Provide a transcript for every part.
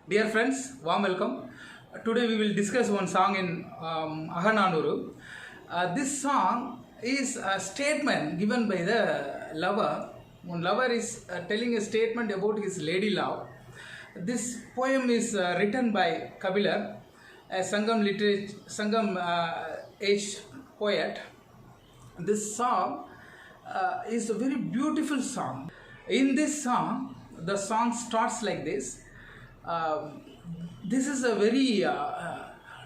Dear friends, warm welcome. Today we will discuss one song in Ahananuru. This song is a statement given by the lover. One lover is telling a statement about his lady love. This poem is written by Kabilar, a Sangam age poet. This song is a very beautiful song. In this song, the song starts like this. This is a very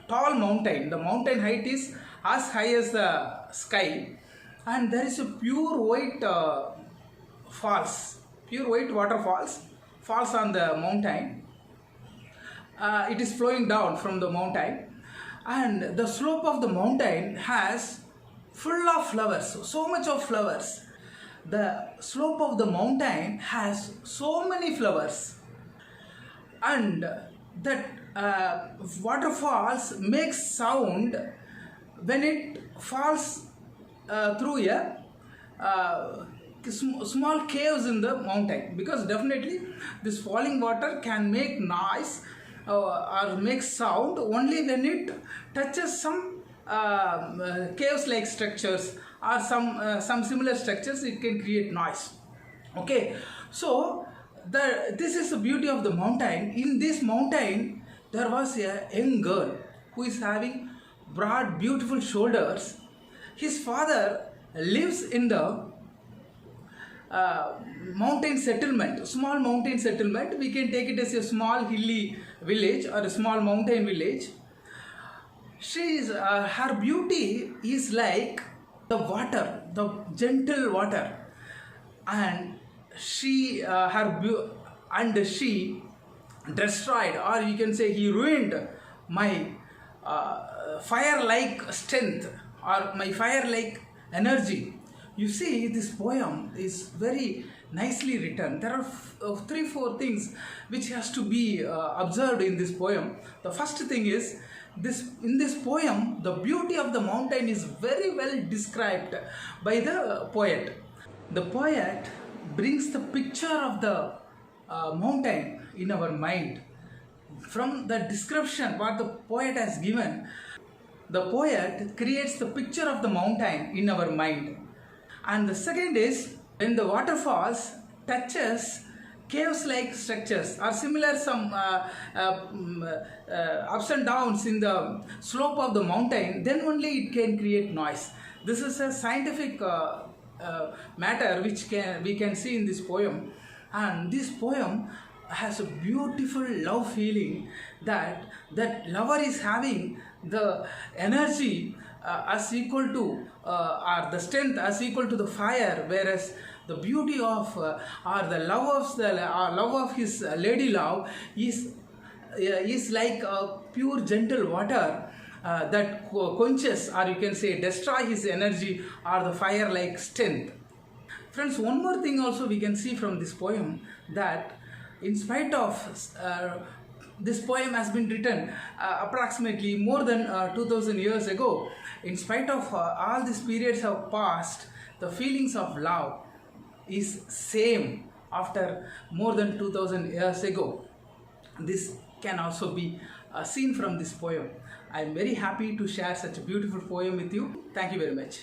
tall mountain. The mountain height is as high as the sky, and there is a pure white pure white waterfalls falls on the mountain. It is flowing down from the mountain, and the slope of the mountain has full of flowers, so much of flowers. The slope of the mountain has so many flowers, and that waterfalls makes sound when it falls through a small caves in the mountain, because definitely this falling water can make noise or make sound only when it touches some caves like structures or some similar structures. It can create noise. Okay, so this is the beauty of the mountain. In this mountain there was a young girl who is having broad beautiful shoulders. His father lives in the mountain settlement, small mountain settlement. We can take it as a small hilly village or a small mountain village. Her beauty is like the water, the gentle water, and she destroyed, or you can say he ruined my fire-like strength or my fire-like energy. You see, this poem is very nicely written. There are 3-4 things which has to be observed in this poem. The first thing is, in this poem, the beauty of the mountain is very well described by the poet. The poet brings the picture of the mountain in our mind. From the description what the poet has given, the poet creates the picture of the mountain in our mind. And the second is, when the waterfalls touches caves like structures or similar some ups and downs in the slope of the mountain, then only it can create noise. This is a scientific matter which we can see in this poem. And this poem has a beautiful love feeling, that lover is having the energy as equal to or the strength as equal to the fire, whereas the beauty of or the love of his lady love is like a pure gentle water that quenches, or you can say destroy his energy or the fire like strength. Friends, one more thing also we can see from this poem, that in spite of this poem has been written approximately more than 2000 years ago. In spite of all these periods have passed, the feelings of love is same after more than 2000 years ago. This can also be seen from this poem. I am very happy to share such a beautiful poem with you. Thank you very much.